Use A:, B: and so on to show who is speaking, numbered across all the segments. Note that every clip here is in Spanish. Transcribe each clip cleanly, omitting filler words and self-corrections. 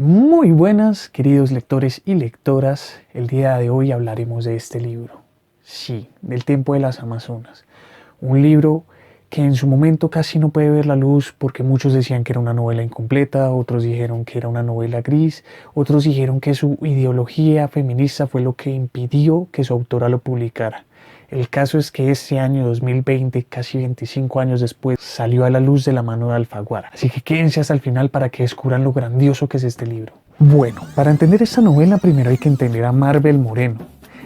A: Muy buenas, queridos lectores y lectoras. El día de hoy hablaremos de este libro. Sí, del tiempo de las Amazonas. Un libro que en su momento casi no puede ver la luz porque muchos decían que era una novela incompleta, otros dijeron que era una novela gris, otros dijeron que su ideología feminista fue lo que impidió que su autora lo publicara. El caso es que este año 2020, casi 25 años después, salió a la luz de la mano de Alfaguara. Así que quédense hasta el final para que descubran lo grandioso que es este libro. Bueno, para entender esta novela primero hay que entender a Marbel Moreno.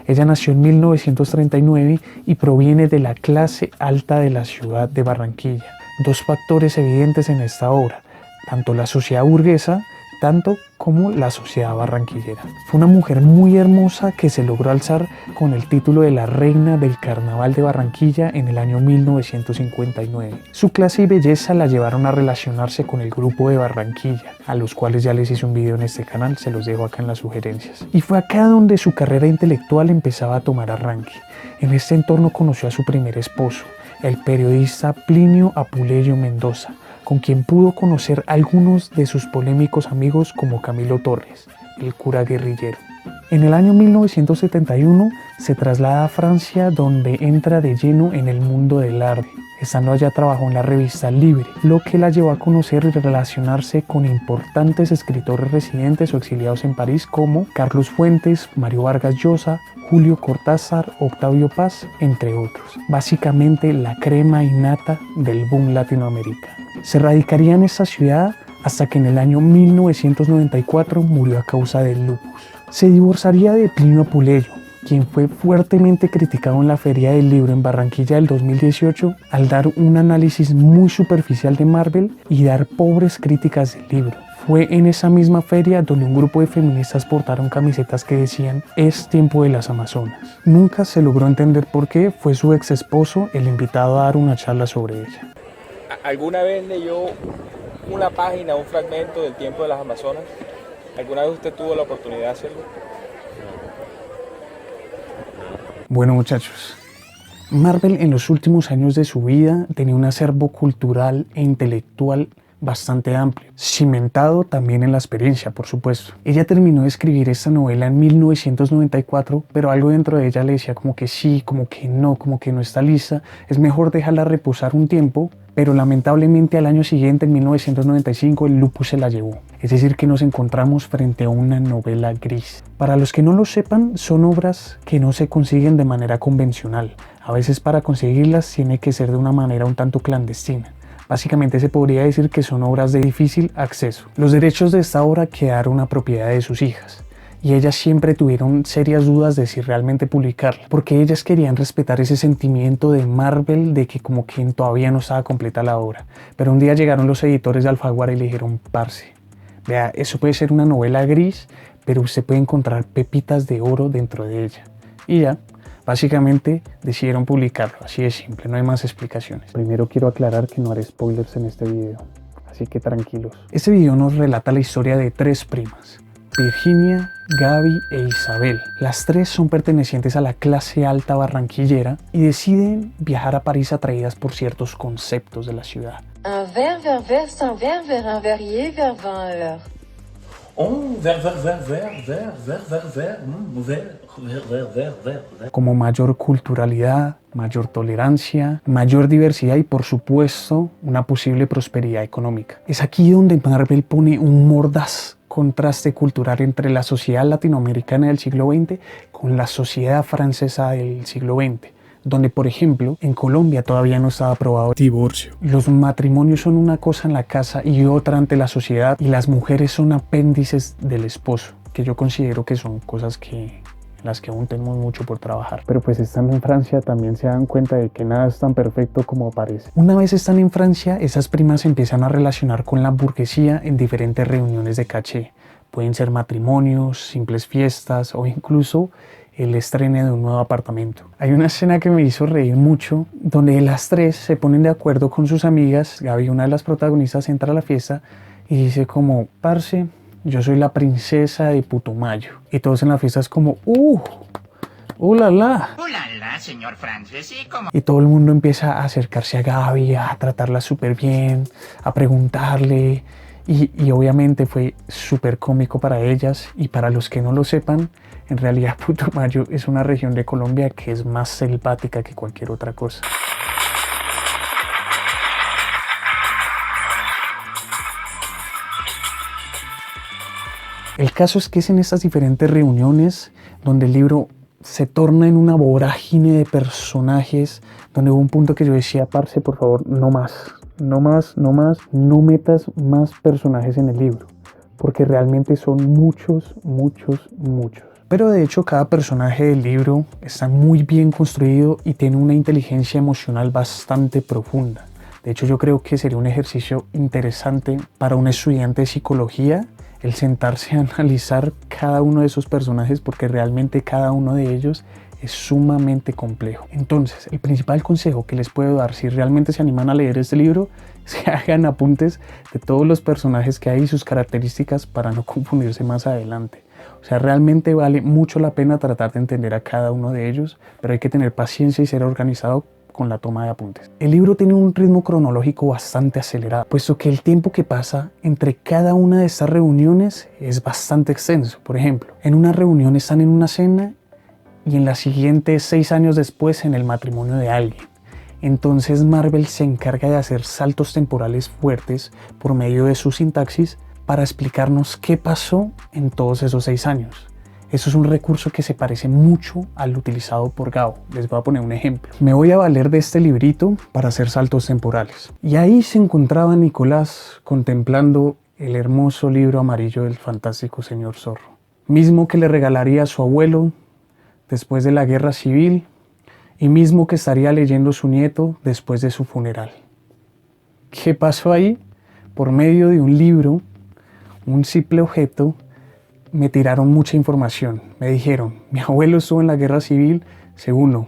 A: Ella nació en 1939 y proviene de la clase alta de la ciudad de Barranquilla. Dos factores evidentes en esta obra, tanto la sociedad burguesa, tanto como la sociedad barranquillera. Fue una mujer muy hermosa que se logró alzar con el título de la reina del carnaval de Barranquilla en el año 1959. Su clase y belleza la llevaron a relacionarse con el grupo de Barranquilla, a los cuales ya les hice un video en este canal, se los dejo acá en las sugerencias. Y fue acá donde su carrera intelectual empezaba a tomar arranque. En este entorno conoció a su primer esposo, el periodista Plinio Apuleyo Mendoza, con quien pudo conocer algunos de sus polémicos amigos como Camilo Torres, el cura guerrillero. En el año 1971 se traslada a Francia, donde entra de lleno en el mundo del arte. Estando allá trabajó en la revista Libre, lo que la llevó a conocer y relacionarse con importantes escritores residentes o exiliados en París como Carlos Fuentes, Mario Vargas Llosa, Julio Cortázar, Octavio Paz, entre otros. Básicamente la crema innata del boom latinoamericano. Se radicaría en esta ciudad hasta que en el año 1994 murió a causa del lupus. Se divorciaría de Plinio Apuleyo, quien fue fuertemente criticado en la Feria del Libro en Barranquilla del 2018 al dar un análisis muy superficial de Marbel y dar pobres críticas del libro. Fue en esa misma feria donde un grupo de feministas portaron camisetas que decían "Es tiempo de las Amazonas". Nunca se logró entender por qué fue su ex esposo el invitado a dar una charla sobre ella.
B: ¿Alguna vez leyó una página, un fragmento del tiempo de las Amazonas? ¿Alguna vez usted tuvo la oportunidad de hacerlo?
A: Bueno, muchachos, Marbel en los últimos años de su vida tenía un acervo cultural e intelectual bastante amplio, cimentado también en la experiencia, por supuesto. Ella terminó de escribir esta novela en 1994, pero algo dentro de ella le decía como que sí, como que no está lista, es mejor dejarla reposar un tiempo, pero lamentablemente al año siguiente, en 1995, el lupus se la llevó. Es decir, que nos encontramos frente a una novela gris. Para los que no lo sepan, son obras que no se consiguen de manera convencional. A veces para conseguirlas tiene que ser de una manera un tanto clandestina. Básicamente se podría decir que son obras de difícil acceso. Los derechos de esta obra quedaron a propiedad de sus hijas, y ellas siempre tuvieron serias dudas de si realmente publicarla, porque ellas querían respetar ese sentimiento de Marbel de que como que todavía no estaba completa la obra. Pero un día llegaron los editores de Alfaguara y le dijeron: parce, vea, eso puede ser una novela gris, pero usted puede encontrar pepitas de oro dentro de ella. Y ya, básicamente decidieron publicarlo, así de simple, no hay más explicaciones. Primero quiero aclarar que no haré spoilers en este video, así que tranquilos. Este video nos relata la historia de tres primas: Virginia, Gaby e Isabel. Las tres son pertenecientes a la clase alta barranquillera y deciden viajar a París atraídas por ciertos conceptos de la ciudad.
C: Un verre, verre, sans verre, vers un verrier, vers 20 heures.
A: Como mayor culturalidad, mayor tolerancia, mayor diversidad y por supuesto una posible prosperidad económica. Es aquí donde Marbel pone un mordaz contraste cultural entre la sociedad latinoamericana del siglo XX con la sociedad francesa del siglo XX, donde por ejemplo en Colombia todavía no estaba aprobado el divorcio. Los matrimonios son una cosa en la casa y otra ante la sociedad, y las mujeres son apéndices del esposo, que yo considero que son cosas en las que aún tenemos mucho por trabajar. Pero pues estando en Francia también se dan cuenta de que nada es tan perfecto como parece. Una vez están en Francia, esas primas se empiezan a relacionar con la burguesía en diferentes reuniones de caché. Pueden ser matrimonios, simples fiestas o incluso el estreno de un nuevo apartamento. Hay una escena que me hizo reír mucho, donde las tres se ponen de acuerdo con sus amigas. Gaby, una de las protagonistas, entra a la fiesta y dice como: parce, yo soy la princesa de Putumayo. Y todos en la fiesta es como: la la.
D: Hola, señor Francis, ¿y cómo?
A: Y todo el mundo empieza a acercarse a Gaby, a tratarla súper bien, a preguntarle. y obviamente fue súper cómico para ellas, y para los que no lo sepan, en realidad Putumayo es una región de Colombia que es más selvática que cualquier otra cosa. El caso es que es en estas diferentes reuniones donde el libro se torna en una vorágine de personajes, donde hubo un punto que yo decía, parce, por favor, no más, no más, no más, no metas más personajes en el libro, porque realmente son muchos, muchos, muchos. Pero de hecho cada personaje del libro está muy bien construido y tiene una inteligencia emocional bastante profunda. De hecho yo creo que sería un ejercicio interesante para un estudiante de psicología el sentarse a analizar cada uno de esos personajes, porque realmente cada uno de ellos es sumamente complejo. Entonces, el principal consejo que les puedo dar si realmente se animan a leer este libro es que hagan apuntes de todos los personajes que hay y sus características para no confundirse más adelante. O sea, realmente vale mucho la pena tratar de entender a cada uno de ellos, pero hay que tener paciencia y ser organizado con la toma de apuntes. El libro tiene un ritmo cronológico bastante acelerado, puesto que el tiempo que pasa entre cada una de estas reuniones es bastante extenso. Por ejemplo, en una reunión están en una cena y en la siguiente 6 años después en el matrimonio de alguien. Entonces Marvel se encarga de hacer saltos temporales fuertes por medio de su sintaxis para explicarnos qué pasó en todos esos 6 años. Eso es un recurso que se parece mucho al utilizado por Gabo. Les voy a poner un ejemplo. Me voy a valer de este librito para hacer saltos temporales. Y ahí se encontraba Nicolás contemplando el hermoso libro amarillo del fantástico señor Zorro, mismo que le regalaría a su abuelo después de la guerra civil y mismo que estaría leyendo su nieto después de su funeral. ¿Qué pasó ahí? Por medio de un libro, un simple objeto, me tiraron mucha información. Me dijeron, mi abuelo estuvo en la guerra civil. Segundo,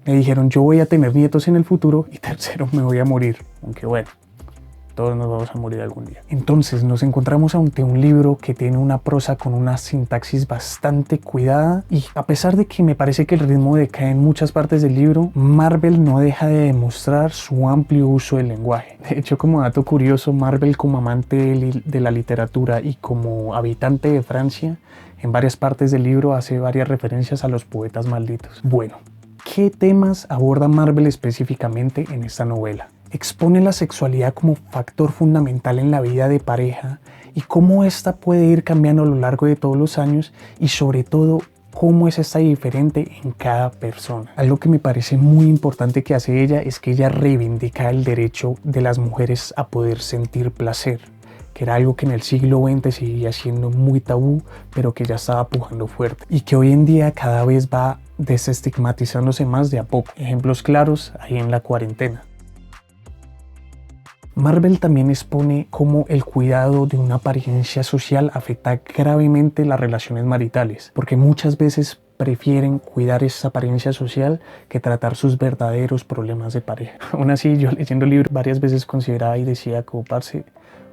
A: me dijeron, yo voy a tener nietos en el futuro. Y tercero, me voy a morir. Aunque bueno, todos nos vamos a morir algún día. Entonces nos encontramos ante un libro que tiene una prosa con una sintaxis bastante cuidada, y a pesar de que me parece que el ritmo decae en muchas partes del libro, Marvel no deja de demostrar su amplio uso del lenguaje. De hecho, como dato curioso, Marvel, como amante de la literatura y como habitante de Francia, en varias partes del libro hace varias referencias a los poetas malditos. Bueno, ¿qué temas aborda Marvel específicamente en esta novela? Expone la sexualidad como factor fundamental en la vida de pareja y cómo ésta puede ir cambiando a lo largo de todos los años, y sobre todo cómo es esta diferente en cada persona. Algo que me parece muy importante que hace ella es que ella reivindica el derecho de las mujeres a poder sentir placer, que era algo que en el siglo XX seguía siendo muy tabú, pero que ya estaba pujando fuerte y que hoy en día cada vez va desestigmatizándose más de a poco. Ejemplos claros hay en la cuarentena. Marvel también expone cómo el cuidado de una apariencia social afecta gravemente las relaciones maritales, porque muchas veces prefieren cuidar esa apariencia social que tratar sus verdaderos problemas de pareja. Aún así, yo leyendo el libro varias veces consideraba y decía, como parce,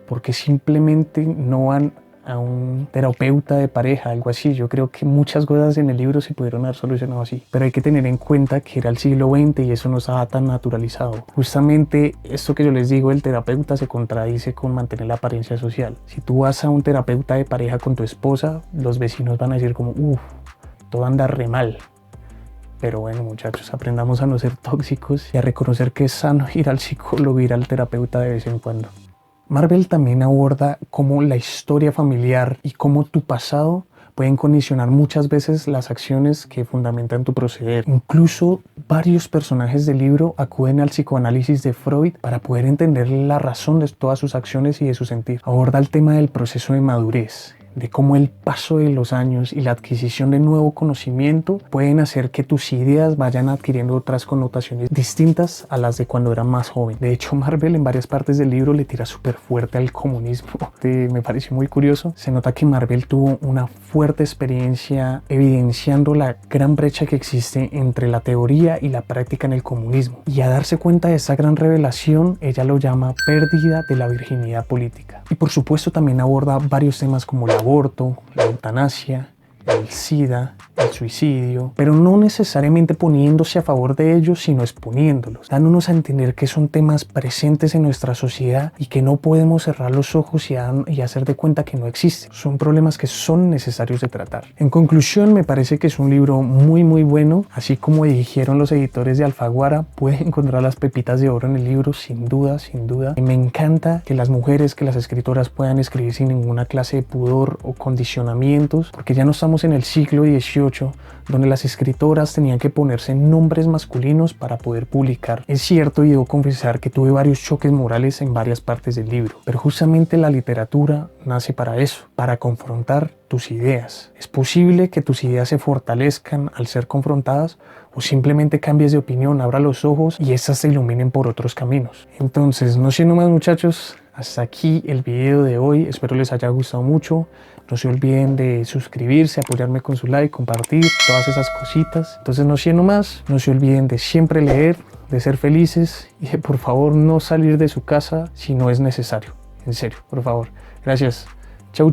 A: porque simplemente no van a un terapeuta de pareja, algo así. Yo creo que muchas cosas en el libro se pudieron haber solucionado así, pero hay que tener en cuenta que era el siglo XX y eso no estaba tan naturalizado. Justamente esto que yo les digo, el terapeuta se contradice con mantener la apariencia social. Si tú vas a un terapeuta de pareja con tu esposa, los vecinos van a decir como, todo anda re mal. Pero bueno, muchachos, aprendamos a no ser tóxicos y a reconocer que es sano ir al psicólogo, ir al terapeuta de vez en cuando. Marvel también aborda cómo la historia familiar y cómo tu pasado pueden condicionar muchas veces las acciones que fundamentan tu proceder. Incluso varios personajes del libro acuden al psicoanálisis de Freud para poder entender la razón de todas sus acciones y de su sentir. Aborda el tema del proceso de madurez, de cómo el paso de los años y la adquisición de nuevo conocimiento pueden hacer que tus ideas vayan adquiriendo otras connotaciones distintas a las de cuando eras más joven. De hecho, Marvel en varias partes del libro le tira súper fuerte al comunismo. Me pareció muy curioso. Se nota que Marvel tuvo una fuerte experiencia evidenciando la gran brecha que existe entre la teoría y la práctica en el comunismo. Y a darse cuenta de esa gran revelación, ella lo llama pérdida de la virginidad política. Y por supuesto también aborda varios temas como la aborto, la eutanasia, el SIDA, el suicidio, pero no necesariamente poniéndose a favor de ellos, sino exponiéndolos, dándonos a entender que son temas presentes en nuestra sociedad y que no podemos cerrar los ojos y hacer de cuenta que no existen. Son problemas que son necesarios de tratar. En conclusión, me parece que es un libro muy bueno, así como dijeron los editores de Alfaguara, pueden encontrar las pepitas de oro en el libro, sin duda. Y me encanta que las mujeres, que las escritoras puedan escribir sin ninguna clase de pudor o condicionamientos, porque ya no estamos en el siglo XVIII, donde las escritoras tenían que ponerse nombres masculinos para poder publicar. Es cierto, y debo confesar que tuve varios choques morales en varias partes del libro, pero justamente la literatura nace para eso, para confrontar tus ideas. Es posible que tus ideas se fortalezcan al ser confrontadas o simplemente cambies de opinión, abra los ojos y estas se iluminen por otros caminos. Entonces, no siendo más, muchachos, hasta aquí el video de hoy. Espero les haya gustado mucho. No se olviden de suscribirse, apoyarme con su like, compartir, todas esas cositas. Entonces, no siendo más, no se olviden de siempre leer, de ser felices y de por favor no salir de su casa si no es necesario. En serio, por favor. Gracias. Chau.